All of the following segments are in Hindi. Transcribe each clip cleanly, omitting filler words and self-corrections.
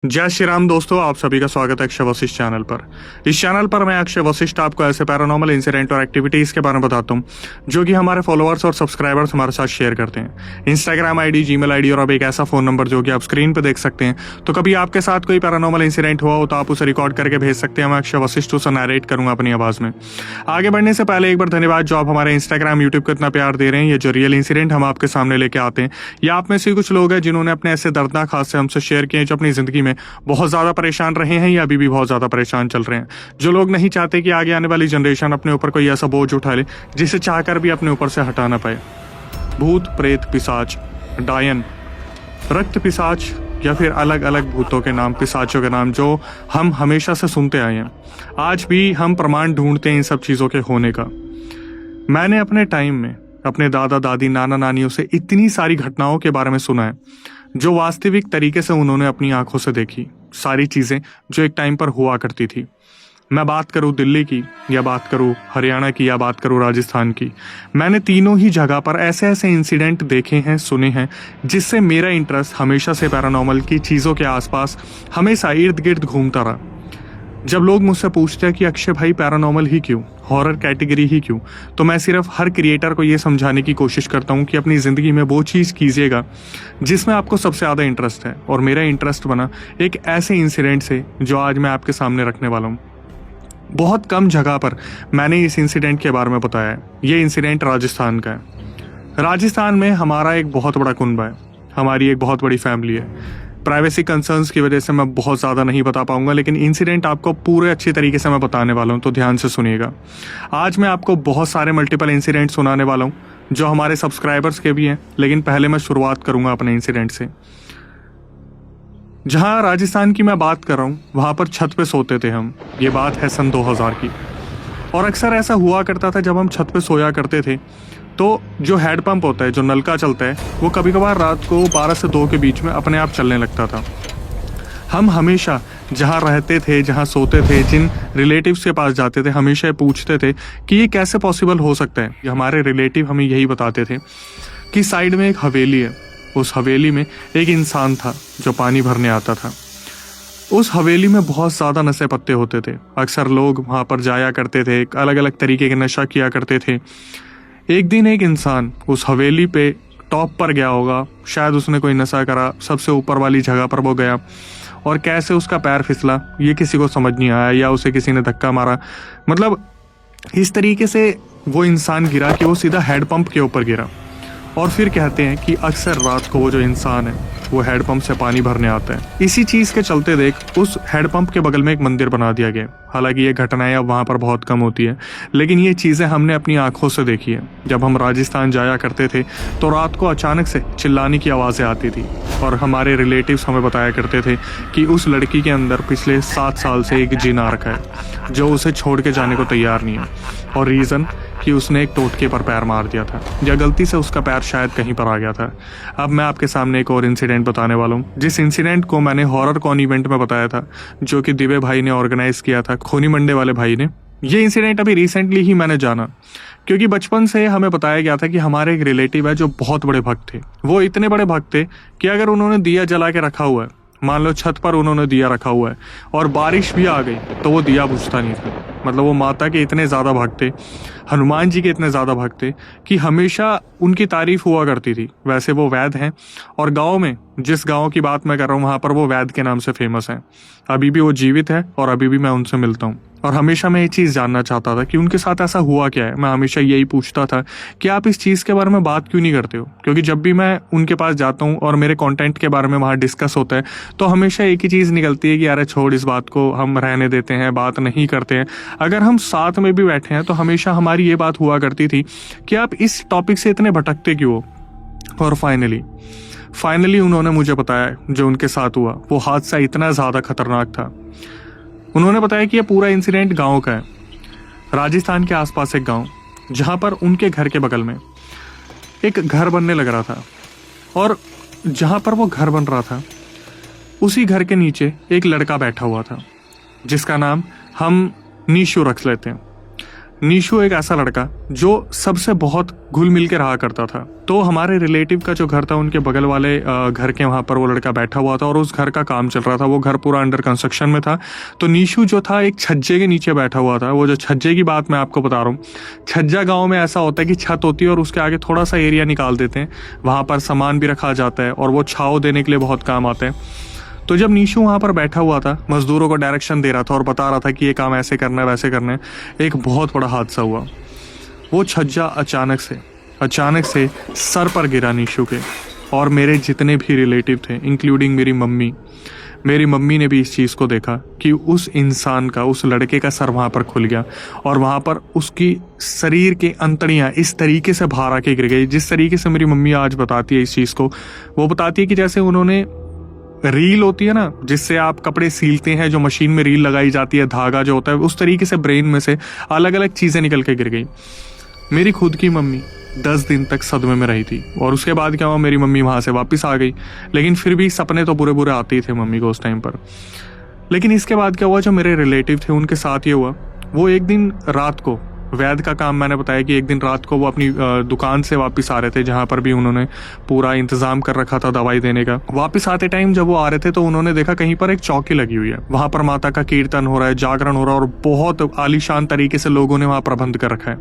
जय श्री राम दोस्तों, आप सभी का स्वागत है अक्षय वशिष्ठ चैनल पर। इस चैनल पर मैं अक्षय वशिष्ठ आपको ऐसे पैरानॉर्मल इंसिडेंट और एक्टिविटीज के बारे में बताता हूं जो कि हमारे फॉलोअर्स और सब्सक्राइबर्स हमारे साथ शेयर करते हैं। इंस्टाग्राम आईडी, जीमेल आईडी और अब एक ऐसा फोन नंबर जो कि आप स्क्रीन पर देख सकते हैं। तो कभी आपके साथ कोई पैरानॉर्मल इंसिडेंट हुआ हो तो आप उसे रिकॉर्ड करके भेज सकते हैं। मैं अक्षय वशिष्ठ उसे नरेट करूंगा अपनी आवाज में। आगे बढ़ने से पहले एक बार धन्यवाद जो आप हमारे इंस्टाग्राम, यूट्यूब को इतना प्यार दे रहे हैं। ये जो रियल इंसिडेंट हम आपके सामने लेके आते हैं, या आप में से कुछ लोग हैं जिन्होंने अपने ऐसे दर्दनाक हादसे हमसे शेयर किए जो अपनी जिंदगी में बहुत ज्यादा परेशान रहे हैं या अभी भी बहुत ज्यादा परेशान चल रहे हैं। जो लोग नहीं चाहते कि आगे आने वाली जनरेशन अपने ऊपर कोई ऐसा बोझ उठा ले जिसे चाहकर भी अपने ऊपर से हटा ना पाए। भूत, प्रेत, पिशाच, डायन, रक्त पिशाच या फिर अलग अलग भूतों के नाम, पिशाचों के नाम जो हम हमेशा से सुनते आए हैं। आज भी हम प्रमाण ढूंढते हैं इन सब चीजों के होने का। मैंने अपने टाइम में अपने दादा दादी, नाना नानियों से इतनी सारी घटनाओं के बारे में सुना है जो वास्तविक तरीके से उन्होंने अपनी आंखों से देखी। सारी चीजें जो एक टाइम पर हुआ करती थी। मैं बात करूं दिल्ली की, या बात करूं हरियाणा की, या बात करूं राजस्थान की, मैंने तीनों ही जगह पर ऐसे ऐसे इंसिडेंट देखे हैं, सुने हैं, जिससे मेरा इंटरेस्ट हमेशा से पैरानॉर्मल की चीजों के आसपास हमेशा इर्द गिर्द घूमता रहा। जब लोग मुझसे पूछते हैं कि अक्षय भाई पैरानॉर्मल ही क्यों, हॉरर कैटेगरी ही क्यों, तो मैं सिर्फ हर क्रिएटर को ये समझाने की कोशिश करता हूँ कि अपनी ज़िंदगी में वो चीज़ कीजिएगा जिसमें आपको सबसे ज़्यादा इंटरेस्ट है। और मेरा इंटरेस्ट बना एक ऐसे इंसिडेंट से जो आज मैं आपके सामने रखने वाला हूँ। बहुत कम जगह पर मैंने इस इंसिडेंट के बारे में बताया है। ये इंसिडेंट राजस्थान का है। राजस्थान में हमारा एक बहुत बड़ा कुनबा है, हमारी एक बहुत बड़ी फैमिली है। प्राइवेसी कंसर्न्स की वजह से मैं बहुत ज़्यादा नहीं बता पाऊंगा, लेकिन इंसिडेंट आपको पूरे अच्छी तरीके से मैं बताने वाला हूं, तो ध्यान से सुनिएगा। आज मैं आपको बहुत सारे मल्टीपल इंसिडेंट सुनाने वाला हूं जो हमारे सब्सक्राइबर्स के भी हैं, लेकिन पहले मैं शुरुआत करूंगा अपने इंसिडेंट से। जहां राजस्थान की मैं बात कर रहा हूँ वहां पर छत पे सोते थे हम। ये बात है सन 2000 की। और अक्सर ऐसा हुआ करता था जब हम छत पे सोया करते थे तो जो हेड पंप होता है, जो नलका चलता है, वो कभी कभार रात को 12 से 2 के बीच में अपने आप चलने लगता था। हम हमेशा जहाँ रहते थे, जहाँ सोते थे, जिन रिलेटिव्स के पास जाते थे, हमेशा पूछते थे कि ये कैसे पॉसिबल हो सकता है। हमारे रिलेटिव हमें यही बताते थे कि साइड में एक हवेली है, उस हवेली में एक इंसान था जो पानी भरने आता था। उस हवेली में बहुत ज़्यादा नशे पत्ते होते थे। अक्सर लोग वहाँ पर जाया करते थे, अलग अलग तरीके के नशा किया करते थे। एक दिन एक इंसान उस हवेली पे टॉप पर गया होगा, शायद उसने कोई नशा करा, सबसे ऊपर वाली जगह पर वो गया, और कैसे उसका पैर फिसला ये किसी को समझ नहीं आया, या उसे किसी ने धक्का मारा। मतलब इस तरीके से वो इंसान गिरा कि वो सीधा हेड पंप के ऊपर गिरा। और फिर कहते हैं कि अक्सर रात को वो जो इंसान है वो हेड पंप से पानी भरने आता है। इसी चीज़ के चलते देख उस हेड पंप के बगल में एक मंदिर बना दिया गया। हालांकि ये घटनाएं अब वहाँ पर बहुत कम होती है, लेकिन ये चीज़ें हमने अपनी आंखों से देखी है। जब हम राजस्थान जाया करते थे तो रात को अचानक से चिल्लाने की आवाज़ें आती थी, और हमारे रिलेटिव्स हमें बताया करते थे कि उस लड़की के अंदर पिछले 7 साल से एक जिन आ रखा है जो उसे छोड़ के जाने को तैयार नहीं है। और रीज़न कि उसने एक टोटके पर पैर मार दिया था, या गलती से उसका पैर शायद कहीं पर आ गया था। अब मैं आपके सामने एक और इंसिडेंट बताने वाला हूँ, जिस इंसिडेंट को मैंने हॉरर कॉन इवेंट में बताया था जो कि दिव्य भाई ने ऑर्गेनाइज किया था, खोनी मंडे वाले भाई ने। ये इंसिडेंट अभी रिसेंटली ही मैंने जाना, क्योंकि बचपन से हमें बताया गया था कि हमारे एक रिलेटिव है जो बहुत बड़े भक्त थे। वो इतने बड़े भक्त थे कि अगर उन्होंने दिया जला के रखा हुआ है, मान लो छत पर उन्होंने दिया रखा हुआ है और बारिश भी आ गई तो वो दिया बुझता नहीं था। मतलब वो माता के इतने ज़्यादा भक्त थे, हनुमान जी के इतने ज़्यादा भक्त थे कि हमेशा उनकी तारीफ हुआ करती थी। वैसे वो वैद्य हैं, और गांव में, जिस गांव की बात मैं कर रहा हूँ, वहाँ पर वो वैद्य के नाम से फेमस हैं। अभी भी वो जीवित है और अभी भी मैं उनसे मिलता हूँ। और हमेशा मैं ये चीज़ जानना चाहता था कि उनके साथ ऐसा हुआ क्या है। मैं हमेशा यही पूछता था कि आप इस चीज़ के बारे में बात क्यों नहीं करते हो, क्योंकि जब भी मैं उनके पास जाता हूँ और मेरे कंटेंट के बारे में वहाँ डिस्कस होता है तो हमेशा एक ही चीज़ निकलती है कि अरे छोड़, इस बात को हम रहने देते हैं, बात नहीं करते हैं। अगर हम साथ में भी बैठे हैं तो हमेशा हमारी ये बात हुआ करती थी कि आप इस टॉपिक से इतने भटकते क्यों हो। और फाइनली उन्होंने मुझे बताया जो उनके साथ हुआ। वो हादसा इतना ज़्यादा खतरनाक था। उन्होंने बताया कि यह पूरा इंसिडेंट गांव का है, राजस्थान के आसपास एक गांव, जहां पर उनके घर के बगल में एक घर बनने लग रहा था। और जहां पर वो घर बन रहा था उसी घर के नीचे एक लड़का बैठा हुआ था जिसका नाम हम नीशू रख लेते हैं। नीशू एक ऐसा लड़का जो सबसे बहुत घुल मिल के रहा करता था। तो हमारे रिलेटिव का जो घर था उनके बगल वाले घर के वहाँ पर वो लड़का बैठा हुआ था और उस घर का काम चल रहा था। वो घर पूरा अंडर कंस्ट्रक्शन में था। तो नीशू जो था एक छज्जे के नीचे बैठा हुआ था। वो जो छज्जे की बात मैं आपको बता रहा हूँ, छज्जा गाँव में ऐसा होता है कि छत होती है और उसके आगे थोड़ा सा एरिया निकाल देते हैं, वहाँ पर सामान भी रखा जाता है और वो छाँव देने के लिए बहुत काम आता है। तो जब नीशू वहाँ पर बैठा हुआ था, मजदूरों को डायरेक्शन दे रहा था और बता रहा था कि ये काम ऐसे करना है वैसे करना है, एक बहुत बड़ा हादसा हुआ। वो छज्जा अचानक से सर पर गिरा नीशू के, और मेरे जितने भी रिलेटिव थे इंक्लूडिंग मेरी मम्मी ने भी इस चीज़ को देखा कि उस इंसान का, उस लड़के का सर वहाँ पर खुल गया और वहाँ पर उसकी शरीर के अंतड़ियाँ इस तरीके से बाहर आके गिर गई। जिस तरीके से मेरी मम्मी आज बताती है इस चीज़ को, वो बताती है कि जैसे उन्होंने रील होती है ना जिससे आप कपड़े सीलते हैं, जो मशीन में रील लगाई जाती है, धागा जो होता है, उस तरीके से ब्रेन में से अलग अलग चीज़ें निकल के गिर गई। मेरी खुद की मम्मी 10 दिन तक सदमे में रही थी और उसके बाद क्या हुआ, मेरी मम्मी वहाँ से वापस आ गई, लेकिन फिर भी सपने तो बुरे बुरे आते ही थे मम्मी को उस टाइम पर। लेकिन इसके बाद क्या हुआ, जो मेरे रिलेटिव थे उनके साथ ये हुआ, वो एक दिन रात को, वैद्य का काम मैंने बताया कि एक दिन रात को वो अपनी दुकान से वापस आ रहे थे, जहाँ पर भी उन्होंने पूरा इंतजाम कर रखा था दवाई देने का। वापस आते टाइम जब वो आ रहे थे तो उन्होंने देखा कहीं पर एक चौकी लगी हुई है, वहाँ पर माता का कीर्तन हो रहा है, जागरण हो रहा है और बहुत आलीशान तरीके से लोगों ने वहाँ प्रबंध कर रखा है।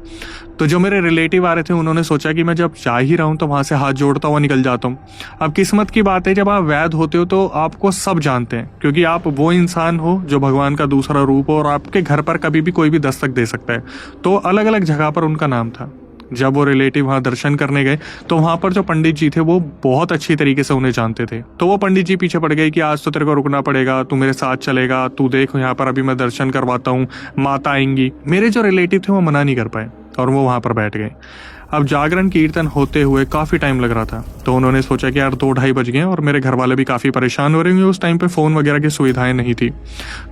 तो जो मेरे रिलेटिव आ रहे थे उन्होंने सोचा कि मैं जब जा ही रहा हूँ तो वहाँ से हाथ जोड़ता हुआ निकल जाता हूँ। अब किस्मत की बात है, जब आप वैद्य होते हो तो आपको सब जानते हैं, क्योंकि आप वो इंसान हो जो भगवान का दूसरा रूप हो और आपके घर पर कभी भी कोई भी दस्तक दे सकता है। तो अलग अलग जगह पर उनका नाम था। जब वो रिलेटिव वहाँ दर्शन करने गए तो वहाँ पर जो पंडित जी थे वो बहुत अच्छी तरीके से उन्हें जानते थे। तो वो पंडित जी पीछे पड़ गए कि आज तो तेरे को रुकना पड़ेगा, तू मेरे साथ चलेगा, तू देख यहाँ पर अभी मैं दर्शन करवाता हूँ, माता आएंगी। मेरे जो रिलेटिव थे वो मना नहीं कर पाए और वो वहाँ पर बैठ गए। अब जागरण कीर्तन होते हुए काफ़ी टाइम लग रहा था, तो उन्होंने सोचा कि यार 2-2:30 बज गए और मेरे घर वाले भी काफ़ी परेशान हो रहे होंगे। उस टाइम पे फ़ोन वगैरह की सुविधाएं नहीं थी।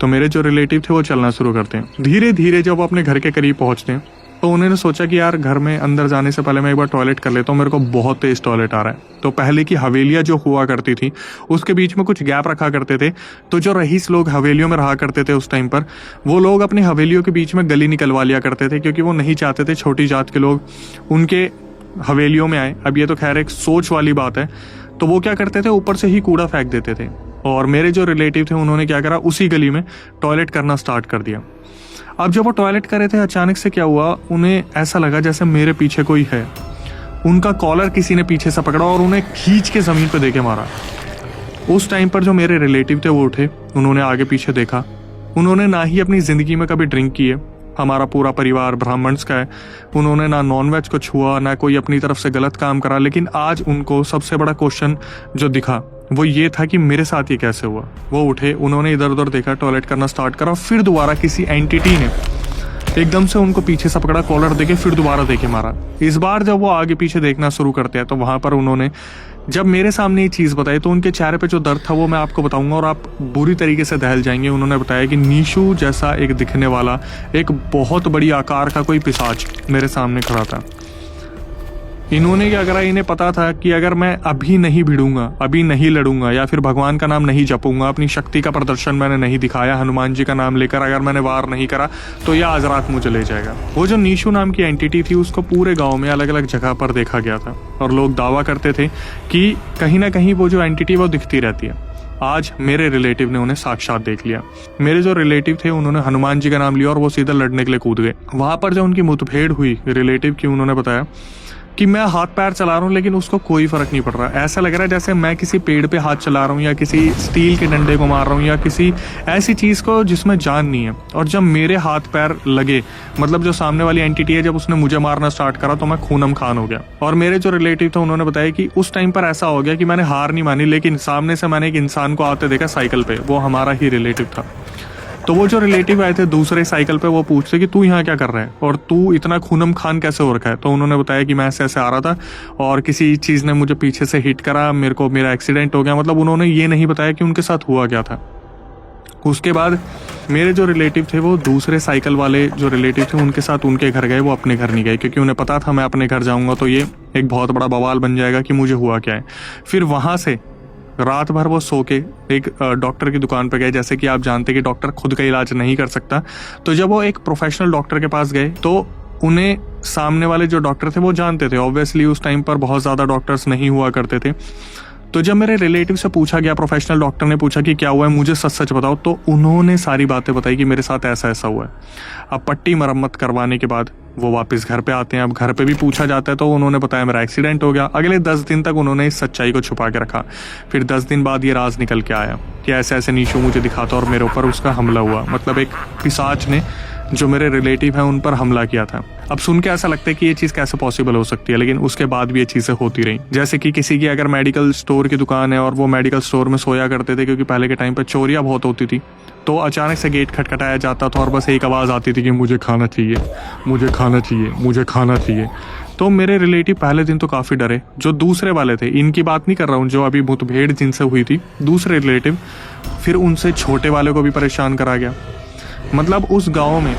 तो मेरे जो रिलेटिव थे वो चलना शुरू करते हैं। धीरे धीरे जब वो अपने घर के करीब पहुँचते हैं तो उन्होंने सोचा कि यार घर में अंदर जाने से पहले मैं एक बार टॉयलेट कर लेता हूँ, मेरे को बहुत तेज टॉयलेट आ रहा है। तो पहले की हवेलियाँ जो हुआ करती थी उसके बीच में कुछ गैप रखा करते थे। तो जो रईस लोग हवेलियों में रहा करते थे उस टाइम पर, वो लोग अपनी हवेलियों के बीच में गली निकलवा लिया करते थे, क्योंकि वो नहीं चाहते थे छोटी जात के लोग उनके हवेलियों में आए। अब ये तो खैर एक सोच वाली बात है। तो वो क्या करते थे, ऊपर से ही कूड़ा फेंक देते थे। और मेरे जो रिलेटिव थे उन्होंने क्या करा, उसी गली में टॉयलेट करना स्टार्ट कर दिया। अब जब वो टॉयलेट कर रहे थे, अचानक से क्या हुआ, उन्हें ऐसा लगा जैसे मेरे पीछे कोई है। उनका कॉलर किसी ने पीछे से पकड़ा और उन्हें खींच के ज़मीन पे देके मारा। उस टाइम पर जो मेरे रिलेटिव थे वो उठे, उन्होंने आगे पीछे देखा। उन्होंने ना ही अपनी ज़िंदगी में कभी ड्रिंक की है, हमारा पूरा परिवार ब्राह्मण्स का है। उन्होंने ना नॉनवेज को छुआ, ना कोई अपनी तरफ से गलत काम करा। लेकिन आज उनको सबसे बड़ा क्वेश्चन जो दिखा वो ये था कि मेरे साथ ये कैसे हुआ। वो उठे, उन्होंने इधर उधर देखा, टॉयलेट करना स्टार्ट करा। फिर दोबारा किसी एंटिटी ने एकदम से उनको पीछे से पकड़ा, कॉलर देके फिर दोबारा देके मारा। इस बार जब वो आगे पीछे देखना शुरू करते हैं तो वहां पर उन्होंने जब मेरे सामने ये चीज़ बताई तो उनके चेहरे पे जो दर्द था वो मैं आपको बताऊंगा और आप बुरी तरीके से दहल जाएंगे। उन्होंने बताया कि नीशू जैसा एक दिखने वाला एक बहुत बड़ी आकार का कोई पिशाच मेरे सामने खड़ा था। इन्होंने क्या करा, इन्हें पता था कि अगर मैं अभी नहीं भिड़ूंगा, अभी नहीं लड़ूंगा या फिर भगवान का नाम नहीं जपूंगा, अपनी शक्ति का प्रदर्शन मैंने नहीं दिखाया, हनुमान जी का नाम लेकर अगर मैंने वार नहीं करा तो यह आज रात मुझे ले जाएगा। वो जो नीशू नाम की एंटिटी थी उसको पूरे गांव में अलग अलग जगह पर देखा गया था और लोग दावा करते थे कि कहीं ना कहीं वो जो एंटिटी वो दिखती रहती है। आज मेरे रिलेटिव ने उन्हें साक्षात देख लिया। मेरे जो रिलेटिव थे उन्होंने हनुमान जी का नाम लिया और वो सीधा लड़ने के लिए कूद गए। वहां पर जो उनकी मुठभेड़ हुई रिलेटिव की, उन्होंने बताया कि मैं हाथ पैर चला रहा हूँ लेकिन उसको कोई फर्क नहीं पड़ रहा। ऐसा लग रहा है जैसे मैं किसी पेड़ पे हाथ चला रहा हूँ या किसी स्टील के डंडे को मार रहा हूँ या किसी ऐसी चीज़ को जिसमें जान नहीं है। और जब मेरे हाथ पैर लगे, मतलब जो सामने वाली एंटिटी है, जब उसने मुझे मारना स्टार्ट करा तो मैं खूनम खान हो गया। और मेरे जो रिलेटिव थे उन्होंने बताया कि उस टाइम पर ऐसा हो गया कि मैंने हार नहीं मानी, लेकिन सामने से मैंने एक इंसान को आते देखा साइकिल पे, वो हमारा ही रिलेटिव था। तो वो जो रिलेटिव आए थे दूसरे साइकिल पे, वो पूछते कि तू यहाँ क्या कर रहा है और तू इतना खूनम खान कैसे हो रखा है। तो उन्होंने बताया कि मैं ऐसे ऐसे आ रहा था और किसी चीज़ ने मुझे पीछे से हिट करा, मेरा एक्सीडेंट हो गया। मतलब उन्होंने ये नहीं बताया कि उनके साथ हुआ क्या था। उसके बाद मेरे जो रिलेटिव थे वो दूसरे साइकिल वाले जो रिलेटिव थे उनके साथ उनके घर गए, वो अपने घर नहीं गए, क्योंकि उन्हें पता था मैं अपने घर जाऊँगा तो ये एक बहुत बड़ा बवाल बन जाएगा कि मुझे हुआ क्या है। फिर वहाँ से रात भर वो सो के एक डॉक्टर की दुकान पे गए। जैसे कि आप जानते हैं कि डॉक्टर खुद का इलाज नहीं कर सकता, तो जब वो एक प्रोफेशनल डॉक्टर के पास गए तो उन्हें सामने वाले जो डॉक्टर थे वो जानते थे। ऑब्वियसली उस टाइम पर बहुत ज़्यादा डॉक्टर्स नहीं हुआ करते थे। तो जब मेरे रिलेटिव से पूछा गया, प्रोफेशनल डॉक्टर ने पूछा कि क्या हुआ है, मुझे सच सच बताओ, तो उन्होंने सारी बातें बताई कि मेरे साथ ऐसा ऐसा हुआ है। अब पट्टी मरम्मत करवाने के बाद वो वापस घर पे आते हैं। अब घर पे भी पूछा जाता है तो उन्होंने बताया मेरा एक्सीडेंट हो गया। अगले 10 दिन तक उन्होंने इस सच्चाई को छुपा के रखा। फिर 10 दिन बाद ये राज निकल के आया कि ऐसे ऐसे नीशू मुझे दिखाता और मेरे ऊपर उसका हमला हुआ। मतलब एक पिशाच ने जो मेरे रिलेटिव हैं उन पर हमला किया था। अब सुन के ऐसा लगता है कि ये चीज़ कैसे पॉसिबल हो सकती है, लेकिन उसके बाद भी ये चीज़ें होती रही। जैसे कि किसी की अगर मेडिकल स्टोर की दुकान है और वो मेडिकल स्टोर में सोया करते थे, क्योंकि पहले के टाइम पर चोरियाँ बहुत होती थी, तो अचानक से गेट खटखटाया जाता था और बस एक आवाज़ आती थी कि मुझे खाना चाहिए, मुझे खाना चाहिए, मुझे खाना चाहिए। तो मेरे रिलेटिव पहले दिन तो काफ़ी डरे। जो दूसरे वाले थे, इनकी बात नहीं कर रहा हूँ, जो अभी मुठभेड़ जिनसे हुई थी, दूसरे रिलेटिव, फिर उनसे छोटे वाले को भी परेशान करा गया। मतलब उस गाँव में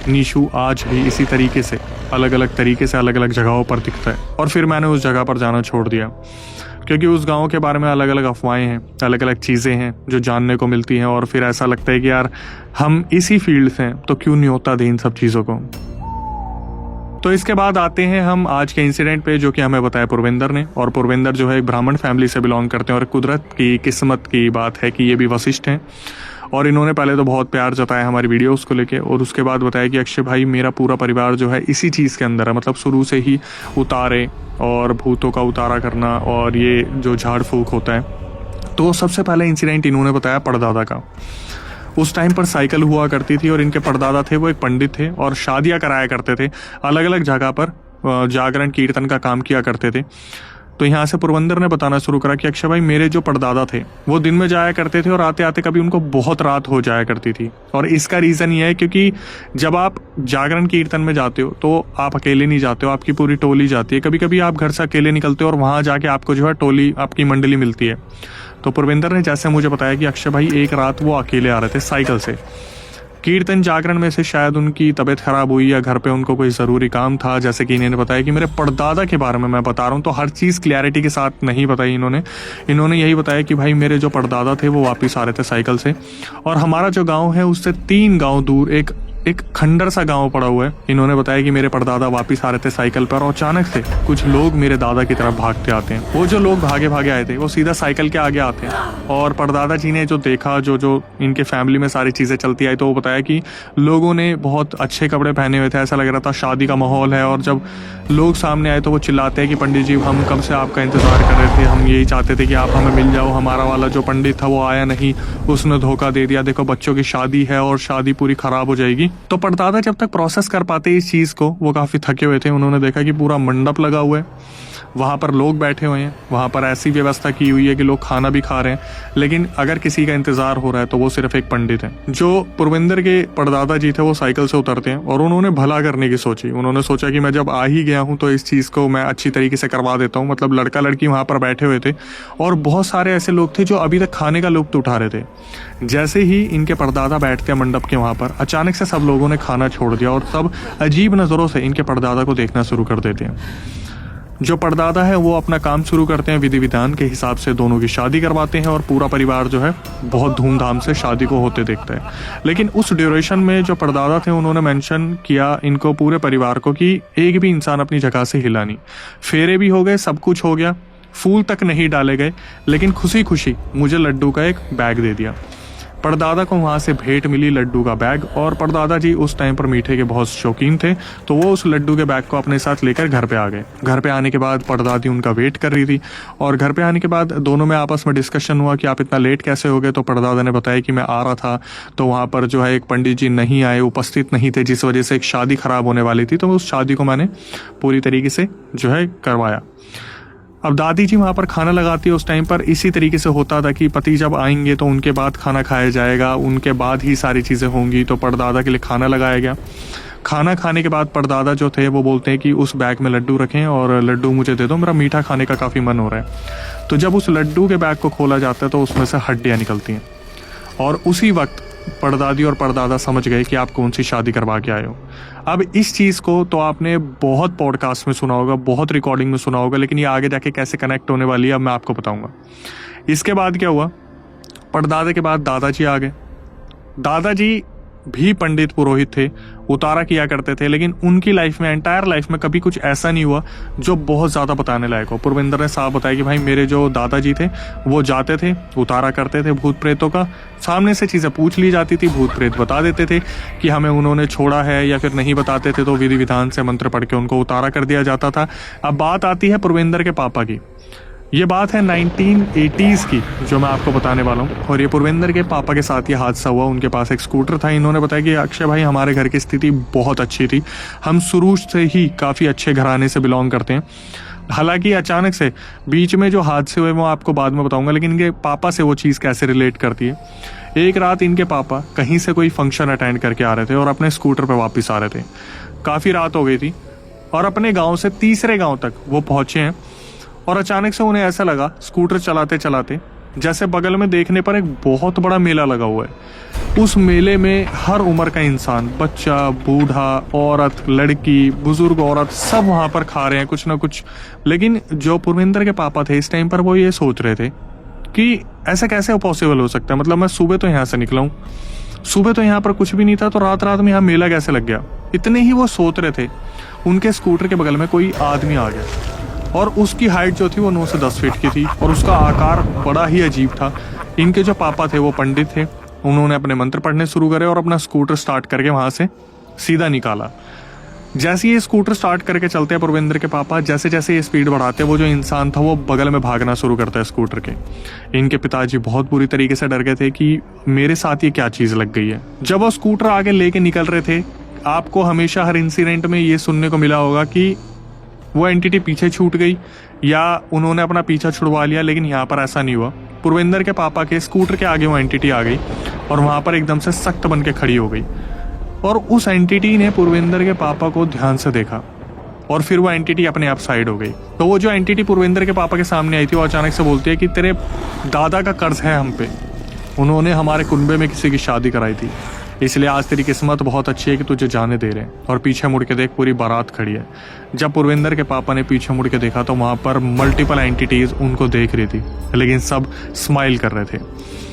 नीशू आज भी इसी तरीके से अलग अलग तरीके से अलग अलग जगहों पर दिखता है। और फिर मैंने उस जगह पर जाना छोड़ दिया, क्योंकि उस गांव के बारे में अलग अलग अफवाहें हैं, अलग अलग चीज़ें हैं जो जानने को मिलती हैं। और फिर ऐसा लगता है कि यार हम इसी फील्ड से हैं तो क्यों नहीं होता दे इन सब चीज़ों को। तो इसके बाद आते हैं हम आज के इंसिडेंट पे, जो कि हमें बताया पुरविंदर ने। और पुरविंदर जो है एक ब्राह्मण फैमिली से बिलोंग करते हैं और कुदरत की किस्मत की बात है कि ये भी वशिष्ठ हैं। और इन्होंने पहले तो बहुत प्यार जताया हमारी वीडियोस को लेके, और उसके बाद बताया कि अक्षय भाई मेरा पूरा परिवार जो है इसी चीज़ के अंदर है। मतलब शुरू से ही उतारे और भूतों का उतारा करना और ये जो झाड़ फूक होता है। तो सबसे पहले इंसिडेंट इन्होंने बताया परदादा का। उस टाइम पर साइकिल हुआ करती थी और इनके परदादा थे वो एक पंडित थे और शादियाँ कराया करते थे, अलग अलग जगह पर जागरण कीर्तन का काम किया करते थे। तो यहाँ से पुरविंदर ने बताना शुरू करा कि अक्षय भाई मेरे जो परदादा थे वो दिन में जाया करते थे और आते आते कभी उनको बहुत रात हो जाया करती थी। और इसका रीज़न ये है क्योंकि जब आप जागरण कीर्तन में जाते हो तो आप अकेले नहीं जाते हो, आपकी पूरी टोली जाती है। कभी कभी आप घर से अकेले निकलते हो और वहाँ जाके आपको जो है टोली, आपकी मंडली मिलती है। तो पुरविंदर ने जैसे मुझे बताया कि अक्षय भाई एक रात वो अकेले आ रहे थे साइकिल से कीर्तन जागरण में से, शायद उनकी तबीयत खराब हुई या घर पे उनको कोई ज़रूरी काम था। जैसे कि इन्होंने बताया कि मेरे परदादा के बारे में मैं बता रहा हूँ, तो हर चीज़ क्लैरिटी के साथ नहीं बताई इन्होंने यही बताया कि भाई मेरे जो परदादा थे वो वापस आ रहे थे साइकिल से, और हमारा जो गाँव है उससे 3 गाँव दूर एक खंडर सा गांव पड़ा हुआ है। इन्होंने बताया कि मेरे परदादा वापस आ रहे थे साइकिल पर और अचानक से कुछ लोग मेरे दादा की तरफ भागते आते हैं। वो जो लोग भागे भागे आए थे वो सीधा साइकिल के आगे आते हैं और परदादा जी ने जो देखा, जो इनके फैमिली में सारी चीज़ें चलती आई, तो वो बताया कि लोगों ने बहुत अच्छे कपड़े पहने हुए थे, ऐसा लग रहा था शादी का माहौल है। और जब लोग सामने आए तो वो चिल्लाते हैं कि पंडित जी हम कब से आपका इंतज़ार कर रहे थे, हम यही चाहते थे कि आप हमें मिल जाओ, हमारा वाला जो पंडित था वो आया नहीं, उसने धोखा दे दिया, देखो बच्चों की शादी है और शादी पूरी ख़राब हो जाएगी। तो परदादा जब तक प्रोसेस कर पाते इस चीज़ को, वो काफ़ी थके हुए थे। उन्होंने देखा कि पूरा मंडप लगा हुआ है, वहाँ पर लोग बैठे हुए हैं, वहाँ पर ऐसी व्यवस्था की हुई है कि लोग खाना भी खा रहे हैं, लेकिन अगर किसी का इंतज़ार हो रहा है तो वो सिर्फ एक पंडित है। जो पुरविंदर के परदादा जी थे वो साइकिल से उतरते हैं और उन्होंने भला करने की सोची। उन्होंने सोचा कि मैं जब आ ही गया हूँ तो इस चीज़ को मैं अच्छी तरीके से करवा देता हूँ। मतलब लड़का लड़की वहाँ पर बैठे हुए थे और बहुत सारे ऐसे लोग थे जो अभी तक खाने का लुत्फ़ उठा रहे थे। जैसे ही इनके परदादा बैठते हैं मंडप के वहाँ पर, अचानक से सब लोगों ने खाना छोड़ दिया और सब अजीब नज़रों से इनके परदादा को देखना शुरू कर देते हैं। जो परदादा है वो अपना काम शुरू करते हैं, विधि विधान के हिसाब से दोनों की शादी करवाते हैं और पूरा परिवार जो है बहुत धूमधाम से शादी को होते देखता है। लेकिन उस ड्यूरेशन में जो परदादा थे उन्होंने मेंशन किया इनको पूरे परिवार को कि एक भी इंसान अपनी जगह से हिला नहीं। फेरे भी हो गए, सब कुछ हो गया, फूल तक नहीं डाले गए, लेकिन खुशी खुशी मुझे लड्डू का एक बैग दे दिया। परदादा को वहाँ से भेंट मिली लड्डू का बैग, और परदादा जी उस टाइम पर मीठे के बहुत शौकीन थे, तो वो उस लड्डू के बैग को अपने साथ लेकर घर पे आ गए। घर पे आने के बाद परदादी उनका वेट कर रही थी और घर पे आने के बाद दोनों में आपस में डिस्कशन हुआ कि आप इतना लेट कैसे हो गए। तो परदादा ने बताया कि मैं आ रहा था तो वहाँ पर जो है एक पंडित जी नहीं आए, उपस्थित नहीं थे, जिस वजह से एक शादी ख़राब होने वाली थी, तो उस शादी को मैंने पूरी तरीके से जो है करवाया। अब दादी जी वहाँ पर खाना लगाती है। उस टाइम पर इसी तरीके से होता था कि पति जब आएंगे तो उनके बाद खाना खाया जाएगा, उनके बाद ही सारी चीज़ें होंगी। तो परदादा के लिए खाना लगाया गया। खाना खाने के बाद परदादा जो थे वो बोलते हैं कि उस बैग में लड्डू रखें और लड्डू मुझे दे दो, मेरा मीठा खाने का काफ़ी मन हो रहा है। तो जब उस लड्डू के बैग को खोला जाता है तो उसमें से हड्डियाँ निकलती हैं और उसी वक्त परदादी और परदादा समझ गए कि आप कौन सी शादी करवा के आए हो। अब इस चीज़ को तो आपने बहुत पॉडकास्ट में सुना होगा, बहुत रिकॉर्डिंग में सुना होगा, लेकिन ये आगे जाके कैसे कनेक्ट होने वाली है अब मैं आपको बताऊंगा। इसके बाद क्या हुआ, परदादे के बाद दादाजी आ गए। दादाजी भी पंडित पुरोहित थे, उतारा किया करते थे, लेकिन उनकी लाइफ में, एंटायर लाइफ में कभी कुछ ऐसा नहीं हुआ जो बहुत ज़्यादा बताने लायक हो। पुरविंदर ने साफ बताया कि भाई मेरे जो दादाजी थे वो जाते थे, उतारा करते थे भूत प्रेतों का, सामने से चीज़ें पूछ ली जाती थी, भूत प्रेत बता देते थे कि हमें उन्होंने छोड़ा है, या फिर नहीं बताते थे तो विधि विधान से मंत्र पढ़ के उनको उतारा कर दिया जाता था। अब बात आती है पुरविंदर के पापा की। ये बात है 1980s की जो मैं आपको बताने वाला हूँ, और ये पुरविंदर के पापा के साथ ये हादसा हुआ। उनके पास एक स्कूटर था। इन्होंने बताया कि अक्षय भाई हमारे घर की स्थिति बहुत अच्छी थी, हम शुरू से ही काफ़ी अच्छे घराने से बिलोंग करते हैं। हालांकि अचानक से बीच में जो हादसे हुए वो आपको बाद में बताऊंगा, लेकिन इनके पापा से वो चीज़ कैसे रिलेट करती है। एक रात इनके पापा कहीं से कोई फंक्शन अटेंड करके आ रहे थे और अपने स्कूटर पर वापस आ रहे थे। काफ़ी रात हो गई थी और अपने गाँव से तीसरे गाँव तक वो पहुँचे हैं, और अचानक से उन्हें ऐसा लगा स्कूटर चलाते चलाते जैसे बगल में देखने पर एक बहुत बड़ा मेला लगा हुआ है। उस मेले में हर उम्र का इंसान, बच्चा, बूढ़ा, औरत, लड़की, बुजुर्ग औरत, सब वहाँ पर खा रहे हैं कुछ ना कुछ। लेकिन जो पुरविंदर के पापा थे इस टाइम पर वो ये सोच रहे थे कि ऐसा कैसे पॉसिबल हो सकता है। मतलब मैं सुबह तो यहाँ से निकला हूँ, सुबह तो यहाँ पर कुछ भी नहीं था, तो रात रात में यहाँ मेला कैसे लग गया। इतने ही वो सोच रहे थे, उनके स्कूटर के बगल में कोई आदमी आ गया, और उसकी हाइट जो थी वो 9 से 10 फीट की थी, और उसका आकार बड़ा ही अजीब था। इनके जो पापा थे वो पंडित थे, उन्होंने अपने मंत्र पढ़ने शुरू करे और अपना स्कूटर स्टार्ट करके वहाँ से सीधा निकाला। जैसे ये स्कूटर स्टार्ट करके चलते हैं पुरविंदर के पापा, जैसे जैसे ये स्पीड बढ़ाते वो जो इंसान था वो बगल में भागना शुरू करता है स्कूटर के। इनके पिताजी बहुत बुरी तरीके से डर गए थे कि मेरे साथ ये क्या चीज़ लग गई है। जब वो स्कूटर आगे लेके निकल रहे थे, आपको हमेशा हर इंसिडेंट में ये सुनने को मिला होगा कि वो एंटिटी पीछे छूट गई या उन्होंने अपना पीछा छुड़वा लिया, लेकिन यहाँ पर ऐसा नहीं हुआ। पुरविंदर के पापा के स्कूटर के आगे वो एंटिटी आ गई और वहाँ पर एकदम से सख्त बन के खड़ी हो गई, और उस एंटिटी ने पुरविंदर के पापा को ध्यान से देखा और फिर वो एंटिटी अपने आप साइड हो गई। तो वो जो एंटिटी पुरविंदर के पापा के सामने आई थी वो अचानक से बोलती है कि तेरे दादा का कर्ज है हम पे, उन्होंने हमारे कुनबे में किसी की शादी कराई थी, इसलिए आज तेरी किस्मत बहुत अच्छी है कि तुझे जाने दे रहे हैं। और पीछे मुड़ के देख, पूरी बारात खड़ी है। जब पुरविंदर के पापा ने पीछे मुड़ के देखा तो वहाँ पर मल्टीपल एंटिटीज उनको देख रही थी, लेकिन सब स्माइल कर रहे थे।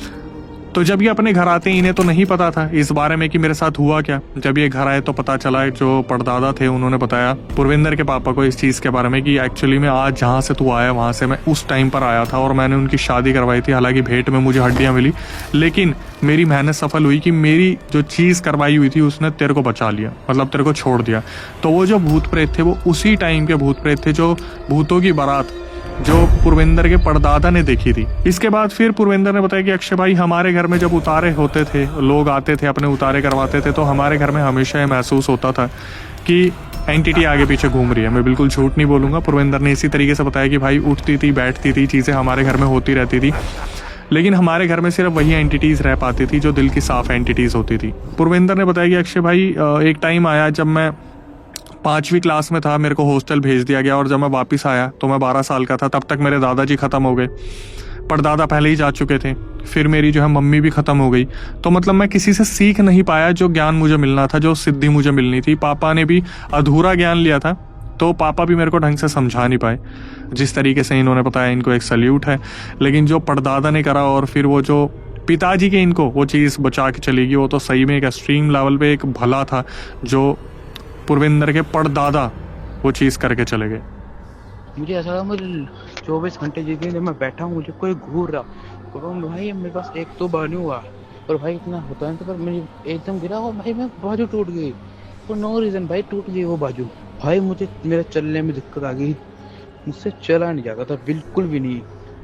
तो जब ये अपने घर आते हैं, इन्हें तो नहीं पता था इस बारे में कि मेरे साथ हुआ क्या। जब ये घर आए तो पता चला जो परदादा थे उन्होंने बताया पुरविंदर के पापा को इस चीज़ के बारे में कि एक्चुअली में आज जहाँ से तू आया वहाँ से मैं उस टाइम पर आया था और मैंने उनकी शादी करवाई थी। हालांकि भेंट में मुझे हड्डियाँ मिली, लेकिन मेरी मेहनत सफल हुई कि मेरी जो चीज़ करवाई हुई थी उसने तेरे को बचा लिया, मतलब तेरे को छोड़ दिया। तो वो जो भूत प्रेत थे वो उसी टाइम के भूत प्रेत थे जो भूतों की बारात जो पुरविंदर के परदादा ने देखी थी। इसके बाद फिर पुरविंदर ने बताया कि अक्षय भाई हमारे घर में जब उतारे होते थे, लोग आते थे अपने उतारे करवाते थे, तो हमारे घर में हमेशा ये महसूस होता था कि एंटिटी आगे पीछे घूम रही है। मैं बिल्कुल झूठ नहीं बोलूँगा, पुरविंदर ने इसी तरीके से बताया कि भाई उठती थी, बैठती थी, चीज़ें हमारे घर में होती रहती थी, लेकिन हमारे घर में सिर्फ वही एंटिटीज़ रह पाती थी जो दिल की साफ एंटिटीज़ होती थी। पुरविंदर ने बताया कि अक्षय भाई एक टाइम आया जब मैं 5वीं क्लास में था, मेरे को हॉस्टल भेज दिया गया, और जब मैं वापस आया तो मैं 12 साल का था। तब तक मेरे दादाजी ख़त्म हो गए, परदादा पहले ही जा चुके थे, फिर मेरी जो है मम्मी भी ख़त्म हो गई। तो मतलब मैं किसी से सीख नहीं पाया जो ज्ञान मुझे मिलना था, जो सिद्धि मुझे मिलनी थी। पापा ने भी अधूरा ज्ञान लिया था, तो पापा भी मेरे को ढंग से समझा नहीं पाए जिस तरीके से इन्होंने बताया। इनको एक सल्यूट है, लेकिन जो परदादा ने करा और फिर वो जो पिताजी के इनको वो चीज़ बचा के चली गई, वो तो सही में एक एक्सट्रीम लेवल पे एक भला था जो पुरविंदर के परदादा वो चीज़ करके चले गए। मुझे ऐसा लगा मुझे 24 घंटे जिस दिन मैं बैठा हूँ मुझे कोई घूर रहा, और भाई मेरे पास एक तो बानू हुआ, और भाई इतना होता है तो पर मेरी एकदम गिरा हो भाई, मैं बाजू टूट गई और नो रीज़न भाई टूट गई वो बाजू। भाई मुझे मेरे चलने में दिक्कत आ गई, मुझसे चला नहीं जाता था बिल्कुल भी नहीं।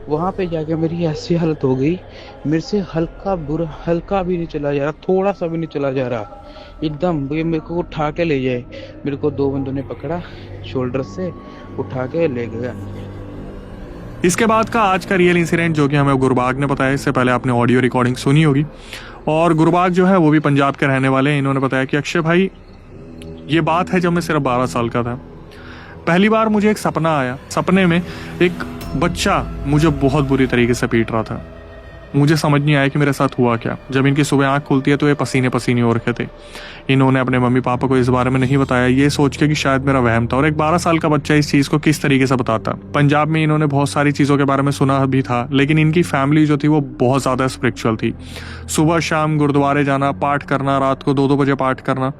वहाँ पे जाके मेरी ऐसी हालत हो गई, मेरे से हल्का भी नहीं चला जा रहा, थोड़ा सा भी नहीं चला जा रहा एकदम। मेरे को उठा के ले जाए, मेरे को 2 बंदों ने पकड़ा शोल्डर से, उठा के ले गया। इसके बाद का आज का रियल इंसिडेंट जो कि हमें गुरबाग ने बताया, इससे पहले आपने ऑडियो रिकॉर्डिंग सुनी होगी, और गुरबाग जो है वो भी पंजाब के रहने वाले हैं। इन्होंने बताया कि अक्षय भाई ये बात है जब मैं सिर्फ 12 साल का था, पहली बार मुझे एक सपना आया। सपने में एक बच्चा मुझे बहुत बुरी तरीके से पीट रहा था, मुझे समझ नहीं आया कि मेरे साथ हुआ क्या। जब इनकी सुबह आंख खुलती है तो ये पसीने पसीने हो रखे थे। इन्होंने अपने मम्मी पापा को इस बारे में नहीं बताया, ये सोच के कि शायद मेरा वहम था। और एक 12 साल का बच्चा इस चीज़ को किस तरीके से बताता। पंजाब में इन्होंने बहुत सारी चीज़ों के बारे में सुना भी था, लेकिन इनकी फैमिली जो थी वो बहुत ज़्यादा स्पिरिचुअल थी। सुबह शाम गुरुद्वारे जाना, पाठ करना, रात को 2-2 बजे पाठ करना।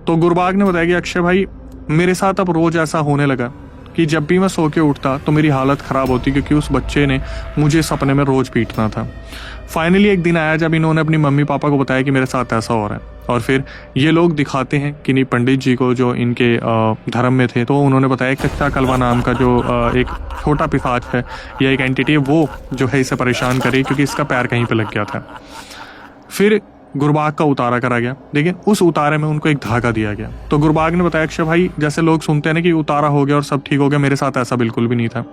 तो गुरबाग ने बताया कि अक्षय भाई, मेरे साथ अब रोज़ ऐसा होने लगा कि जब भी मैं सो के उठता तो मेरी हालत ख़राब होती, क्योंकि उस बच्चे ने मुझे सपने में रोज़ पीटना था। फाइनली एक दिन आया जब इन्होंने अपनी मम्मी पापा को बताया कि मेरे साथ ऐसा हो रहा है। और फिर ये लोग दिखाते हैं कि नहीं, पंडित जी को जो इनके धर्म में थे, तो उन्होंने बताया कच्चा कलवा नाम का जो एक छोटा पिशाच है या एक एंटिटी है, वो जो है इसे परेशान करे, क्योंकि इसका पैर कहीं पे लग गया था। फिर गुरबाग का उतारा करा गया, लेकिन उस उतारे में उनको एक धागा दिया गया। तो गुरबाग ने बताया अक्षय भाई, जैसे लोग सुनते हैं ना कि उतारा हो गया और सब ठीक हो गया, मेरे साथ ऐसा बिल्कुल भी नहीं था।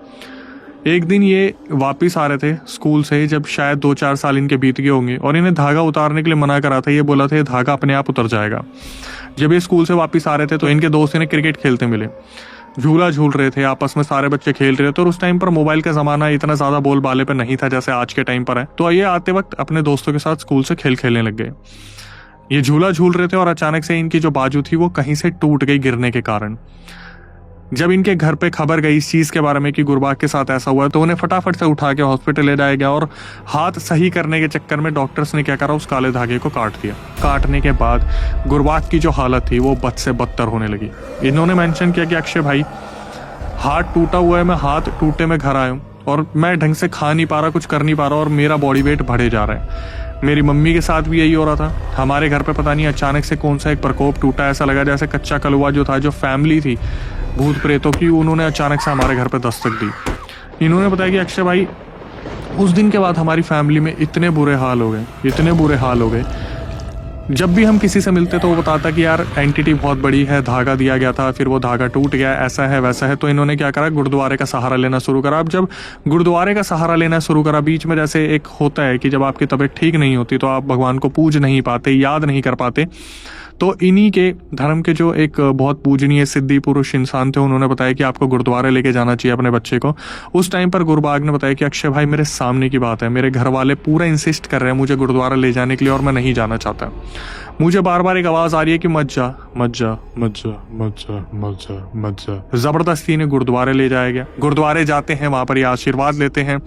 एक दिन ये वापस आ रहे थे स्कूल से, जब शायद 2-4 साल इनके बीत गए होंगे, और इन्हें धागा उतारने के लिए मना करा था। ये बोला था ये धागा अपने आप उतर जाएगा। जब ये स्कूल से वापस आ रहे थे तो इनके दोस्त इन्हें क्रिकेट खेलते मिले, झूला झूल रहे थे, आपस में सारे बच्चे खेल रहे थे। और उस टाइम पर मोबाइल का ज़माना इतना ज़्यादा बोलबाले पे नहीं था जैसे आज के टाइम पर है। तो ये आते वक्त अपने दोस्तों के साथ स्कूल से खेल खेलने लग गए। ये झूला झूल रहे थे और अचानक से इनकी जो बाजू थी वो कहीं से टूट गई गिरने के कारण। जब इनके घर पे खबर गई इस चीज़ के बारे में कि गुरबाग के साथ ऐसा हुआ, तो उन्हें फटाफट से उठा के हॉस्पिटल ले जाया गया। और हाथ सही करने के चक्कर में डॉक्टर्स ने क्या करा, उस काले धागे को काट दिया। काटने के बाद गुरबाग की जो हालत थी वो बद से बदतर होने लगी। इन्होंने मेंशन किया कि अक्षय भाई, हाथ टूटा हुआ है, मैं हाथ टूटे में घर आया हूँ और मैं ढंग से खा नहीं पा रहा, कुछ कर नहीं पा रहा, और मेरा बॉडी वेट बढ़े जा रहा है। मेरी मम्मी के साथ भी यही हो रहा था। हमारे घर पे पता नहीं अचानक से कौन सा एक प्रकोप टूटा, ऐसा लगा जैसे कच्चा कलवा जो था, जो फैमिली थी भूत प्रेतों की, उन्होंने अचानक से हमारे घर पे दस्तक दी। इन्होंने बताया कि अक्षय भाई, उस दिन के बाद हमारी फैमिली में इतने बुरे हाल हो गए, इतने बुरे हाल हो गए। जब भी हम किसी से मिलते तो वो बताता कि यार एंटिटी बहुत बड़ी है, धागा दिया गया था, फिर वो धागा टूट गया, ऐसा है वैसा है। तो इन्होंने क्या करा, गुरुद्वारे का सहारा लेना शुरू करा। अब जब गुरुद्वारे का सहारा लेना शुरू करा, बीच में जैसे एक होता है कि जब आपकी तबीयत ठीक नहीं होती तो आप भगवान को पूज नहीं पाते, याद नहीं कर पाते, तो इन्हीं के धर्म के जो एक बहुत पूजनीय सिद्धि पुरुष इंसान थे, उन्होंने बताया कि आपको गुरुद्वारे लेके जाना चाहिए अपने बच्चे को। उस टाइम पर गुरबाग ने बताया कि अक्षय भाई, मेरे सामने की बात है, मेरे घर वाले पूरा इंसिस्ट कर रहे हैं मुझे गुरुद्वारा ले जाने के लिए और मैं नहीं जाना चाहता। मुझे बार बार एक आवाज़ आ रही है कि मत जा मत जा मत जा मत जा मत जा मत जा। ज़बरदस्ती इन्हें गुरुद्वारे ले जाया गया। गुरुद्वारे जाते हैं, वहाँ पर ये आशीर्वाद लेते हैं,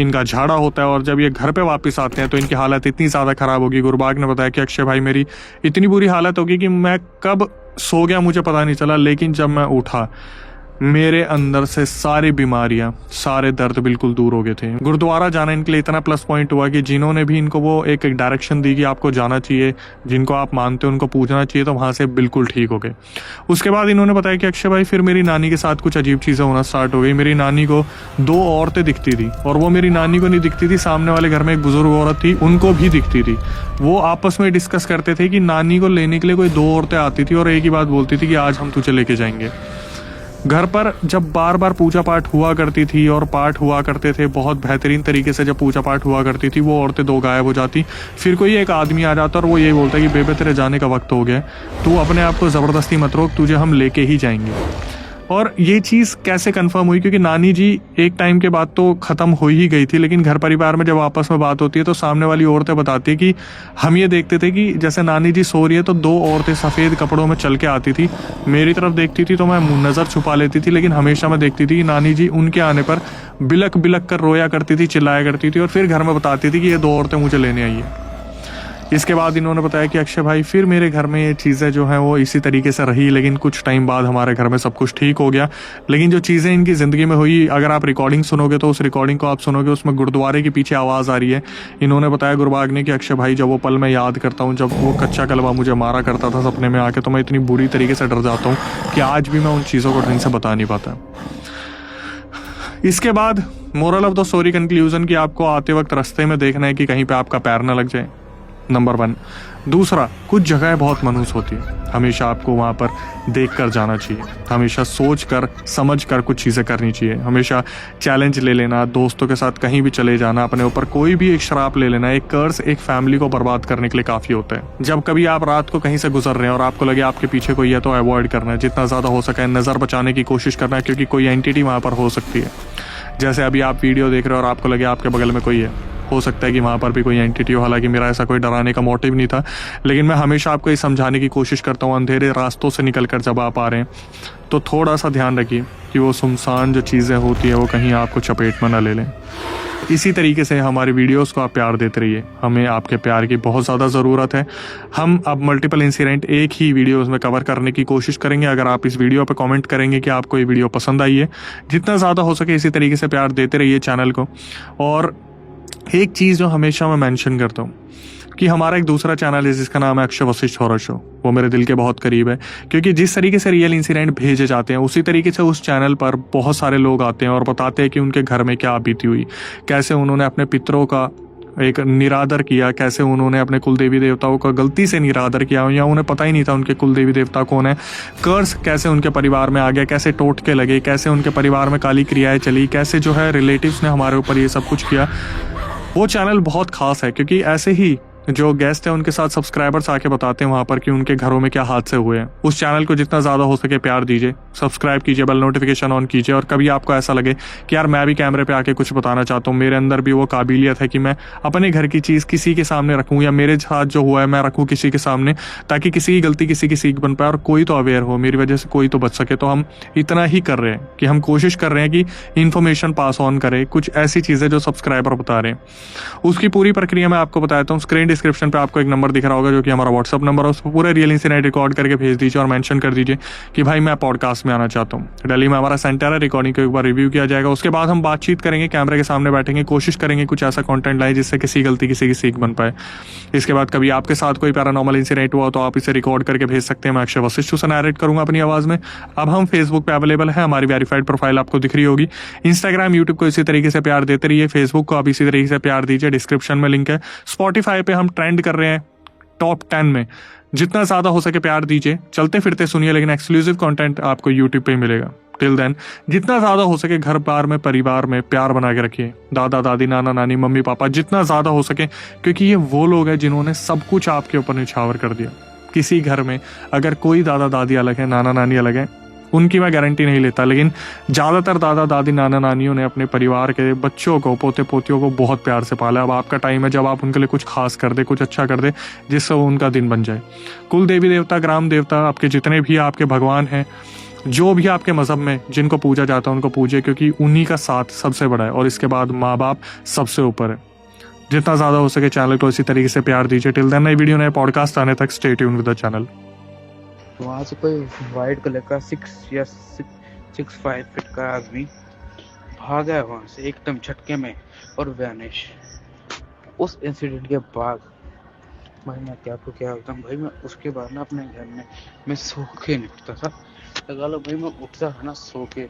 इनका झाड़ा होता है, और जब ये घर पे वापस आते हैं तो इनकी हालत इतनी ज़्यादा ख़राब होगी। गुरबाग ने बताया कि अक्षय भाई, मेरी इतनी बुरी हालत होगी कि मैं कब सो गया मुझे पता नहीं चला, लेकिन जब मैं उठा मेरे अंदर से सारी बीमारियां, सारे दर्द बिल्कुल दूर हो गए थे। गुरुद्वारा जाना इनके लिए इतना प्लस पॉइंट हुआ कि जिन्होंने भी इनको वो एक डायरेक्शन दी कि आपको जाना चाहिए, जिनको आप मानते हो उनको पूजना चाहिए, तो वहाँ से बिल्कुल ठीक हो गए। उसके बाद इन्होंने बताया कि अक्षय भाई, फिर मेरी नानी के साथ कुछ अजीब चीज़ें होना स्टार्ट हो गई। मेरी नानी को 2 औरतें दिखती थी, और वो मेरी नानी को नहीं दिखती थी, सामने वाले घर में एक बुजुर्ग औरत थी, उनको भी दिखती थी। वो आपस में डिस्कस करते थे कि नानी को लेने के लिए कोई 2 औरतें आती थी और एक ही बात बोलती थी कि आज हम तुझे लेके जाएंगे। घर पर जब बार बार पूजा पाठ हुआ करती थी और पाठ हुआ करते थे बहुत बेहतरीन तरीके से, जब पूजा पाठ हुआ करती थी, वो औरतें 2 गायब हो जाती। फिर कोई एक आदमी आ जाता और वो यही बोलता कि बेबे तेरे जाने का वक्त हो गया, तू अपने आप को ज़बरदस्ती मत रोक, तुझे हम लेके ही जाएंगे। और ये चीज़ कैसे कंफर्म हुई, क्योंकि नानी जी एक टाइम के बाद तो ख़त्म हो ही गई थी, लेकिन घर परिवार में जब आपस में बात होती है तो सामने वाली औरतें बताती है कि हम ये देखते थे कि जैसे नानी जी सो रही है तो 2 औरतें सफ़ेद कपड़ों में चल के आती थी, मेरी तरफ देखती थी तो मैं नज़र छुपा लेती थी, लेकिन हमेशा मैं देखती थी कि नानी जी उनके आने पर बिलक बिलक कर रोया करती थी, चिल्लाया करती थी, और फिर घर में बताती थी कि ये 2 औरतें मुझे लेने आई है। इसके बाद इन्होंने बताया कि अक्षय भाई, फिर मेरे घर में ये चीज़ें जो हैं वो इसी तरीके से रही, लेकिन कुछ टाइम बाद हमारे घर में सब कुछ ठीक हो गया। लेकिन जो चीज़ें इनकी ज़िंदगी में हुई, अगर आप रिकॉर्डिंग सुनोगे तो उस रिकॉर्डिंग को आप सुनोगे, उसमें गुरुद्वारे के पीछे आवाज़ आ रही है। इन्होंने बताया गुरबाग ने कि अक्षय भाई, जब वो पल मैं याद करता हूँ जब वो कच्चा कलवा मुझे मारा करता था सपने में आके, तो मैं इतनी बुरी तरीके से डर जाता हूँ कि आज भी मैं उन चीज़ों को ढंग से बता नहीं पाता। इसके बाद moral of the story conclusion कि आपको आते वक्त रास्ते में देखना है कि कहीं पे आपका पैर ना लग जाए, नंबर 1। दूसरा, कुछ जगहें बहुत मनहूस होती है, हमेशा आपको वहाँ पर देख कर जाना चाहिए, हमेशा सोच कर समझ कर कुछ चीज़ें करनी चाहिए, हमेशा चैलेंज ले लेना, दोस्तों के साथ कहीं भी चले जाना, अपने ऊपर कोई भी एक श्राप ले लेना, एक कर्ज एक फैमिली को बर्बाद करने के लिए काफ़ी होता है। जब कभी आप रात को कहीं से गुजर रहे हैं और आपको लगे आपके पीछे कोई है तो अवॉइड करना है, जितना ज़्यादा हो सके नज़र बचाने की कोशिश करना है, क्योंकि कोई एंटिटी वहाँ पर हो सकती है। जैसे अभी आप वीडियो देख रहे हो और आपको लगे आपके बगल में कोई है, हो सकता है कि वहाँ पर भी कोई एंटिटी हो, हालांकि मेरा ऐसा कोई डराने का मोटिव नहीं था, लेकिन मैं हमेशा आपको ये समझाने की कोशिश करता हूँ, अंधेरे रास्तों से निकल कर जब आप आ रहे हैं तो थोड़ा सा ध्यान रखिए कि वो सुनसान जो चीज़ें होती है वो कहीं आपको चपेट में ना ले लें। इसी तरीके से हमारी वीडियोस को आप प्यार देते रहिए, हमें आपके प्यार की बहुत ज़्यादा ज़रूरत है। हम अब मल्टीपल इंसिडेंट एक ही वीडियोस में कवर करने की कोशिश करेंगे। अगर आप इस वीडियो पर कमेंट करेंगे कि आपको ये वीडियो पसंद आई है, जितना ज़्यादा हो सके इसी तरीके से प्यार देते रहिए चैनल को। और एक चीज़ जो हमेशा मैं मेंशन करता हूँ कि हमारा एक दूसरा चैनल है जिसका नाम है अक्षय वशिष्ठ हॉरर शो, वो मेरे दिल के बहुत करीब है, क्योंकि जिस तरीके से रियल इंसिडेंट भेजे जाते हैं उसी तरीके से उस चैनल पर बहुत सारे लोग आते हैं और बताते हैं कि उनके घर में क्या बीती हुई, कैसे उन्होंने अपने पितरों का एक निरादर किया, कैसे उन्होंने अपने कुल देवी देवताओं का गलती से निरादर किया या उन्हें पता ही नहीं था उनके कुल देवी देवता कौन है, कर्ज कैसे उनके परिवार में आ गया, कैसे टोटके लगे, कैसे उनके परिवार में काली क्रियाएं चली, कैसे जो है रिलेटिव्स ने हमारे ऊपर ये सब कुछ किया। वो चैनल बहुत खास है क्योंकि ऐसे ही जो गेस्ट है उनके साथ सब्सक्राइबर्स आके बताते हैं वहाँ पर कि उनके घरों में क्या हादसे हुए हैं। उस चैनल को जितना ज़्यादा हो सके प्यार दीजिए, सब्सक्राइब कीजिए, बेल नोटिफिकेशन ऑन कीजिए। और कभी आपको ऐसा लगे कि यार मैं भी कैमरे पे आके कुछ बताना चाहता हूँ, मेरे अंदर भी वो काबिलियत है कि मैं अपने घर की चीज़ किसी के सामने रखूँ या मेरे साथ जो हुआ है मैं रखूँ किसी के सामने, ताकि किसी की गलती किसी की सीख बन पाए और कोई तो अवेयर हो, मेरी वजह से कोई तो बच सके। तो हम इतना ही कर रहे हैं कि हम कोशिश कर रहे हैं कि इन्फॉर्मेशन पास ऑन करें, कुछ ऐसी चीज़ें जो सब्सक्राइबर बता रहे हैं। उसकी पूरी प्रक्रिया मैं आपको बताता हूँ। स्क्रीन डिस्क्रिप्शन पर आपको एक नंबर दिख रहा होगा जो कि हमारा व्हाट्सअप नंबर है, उस पर पूरे रियल इंसिडेंट रिकॉर्ड करके भेज दीजिए और मेंशन कर दीजिए कि भाई मैं पॉडकास्ट में आना चाहता हूँ। दिल्ली में हमारा सेंटर है, रिकॉर्डिंग को एक बार रिव्यू किया जाएगा, उसके बाद हम बातचीत करेंगे, कैमरे के सामने बैठेंगे, कोशिश करेंगे कुछ ऐसा कंटेंट लाए जिससे किसी गलती किसी की सीख बन पाए। इसके बाद कभी आपके साथ कोई पैरानॉर्मल इंसिडेंट हुआ तो आप इसे रिकॉर्ड करके भेज सकते हैं, मैं अक्षय वशिष्ठ से नैरेट करूंगा अपनी आवाज़ में। अब हम फेसबुक पे अवेलेबल है, हमारी वेरीफाइड प्रोफाइल आपको दिख रही होगी। इंस्टाग्राम यूट्यूब को इसी तरीके से प्यार देते रहिए, फेसबुक को आप इसी तरीके से प्यार दीजिए, डिस्क्रिप्शन में लिंक है। स्पॉटिफाई पे हम ट्रेंड कर रहे हैं टॉप 10 में, जितना ज़्यादा हो सके प्यार दीजिए, चलते फिरते सुनिए, लेकिन एक्सक्लूसिव कंटेंट आपको यूट्यूब पे ही मिलेगा। टिल देन जितना ज़्यादा हो सके घर बार में परिवार में प्यार बना के रखिए, दादा दादी नाना नानी मम्मी पापा जितना ज़्यादा हो सके, क्योंकि ये वो लोग हैं जिन्होंने सब कुछ आपके ऊपर निछावर कर दिया। किसी घर में अगर कोई दादा दादी अलग है, नाना नानी अलग है, उनकी मैं गारंटी नहीं लेता, लेकिन ज़्यादातर दादा दादी नाना नानियों ने अपने परिवार के बच्चों को, पोते पोतियों को बहुत प्यार से पाला। अब आपका टाइम है जब आप उनके लिए कुछ खास कर दे, कुछ अच्छा कर दे जिससे वो उनका दिन बन जाए। कुल देवी देवता, ग्राम देवता, आपके जितने भी आपके भगवान हैं, जो भी आपके मज़हब में जिनको पूजा जाता है उनको पूजिए, क्योंकि उन्हीं का साथ सबसे बड़ा है और इसके बाद माँ बाप सबसे ऊपर है। जितना ज़्यादा हो सके चैनल को इसी तरीके से प्यार दीजिए। टिल देन नई वीडियो नए पॉडकास्ट आने तक stay tuned with the channel. वहाँ से कोई वाइट कलर का 6 फीट का आदमी भागा है वहाँ से एकदम झटके में और वैनिश। उस इंसिडेंट के बाद भाई मैं क्या आपको क्या बताऊँ भाई, मैं उसके बाद ना अपने घर में मैं सो के नहीं उठता था। लगा लो भाई मैं उठता था ना सो के,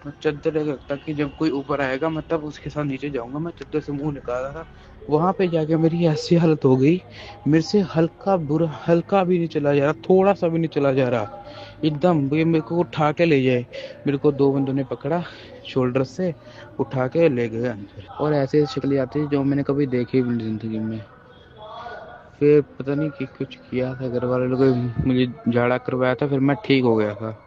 मैं चद्दर रखता कि जब कोई ऊपर आएगा मैं तब उसके साथ नीचे जाऊंगा। मैं चद्दर से मुंह निकाला था, वहां पे जाके मेरी ऐसी हालत हो गई, मेरे से हल्का भी नहीं चला जा रहा, थोड़ा सा भी नहीं चला जा रहा एकदम। ये मेरे को उठा के ले जाए, मेरे को 2 बंदों ने पकड़ा शोल्डर से, उठा के ले गए अंदर। और ऐसे शक्ल आती जो मैंने कभी देखी भी नहीं जिंदगी में। फिर पता नहीं कि कुछ किया था घर वाले लोगों, मुझे झाड़ा करवाया था, फिर मैं ठीक हो गया था।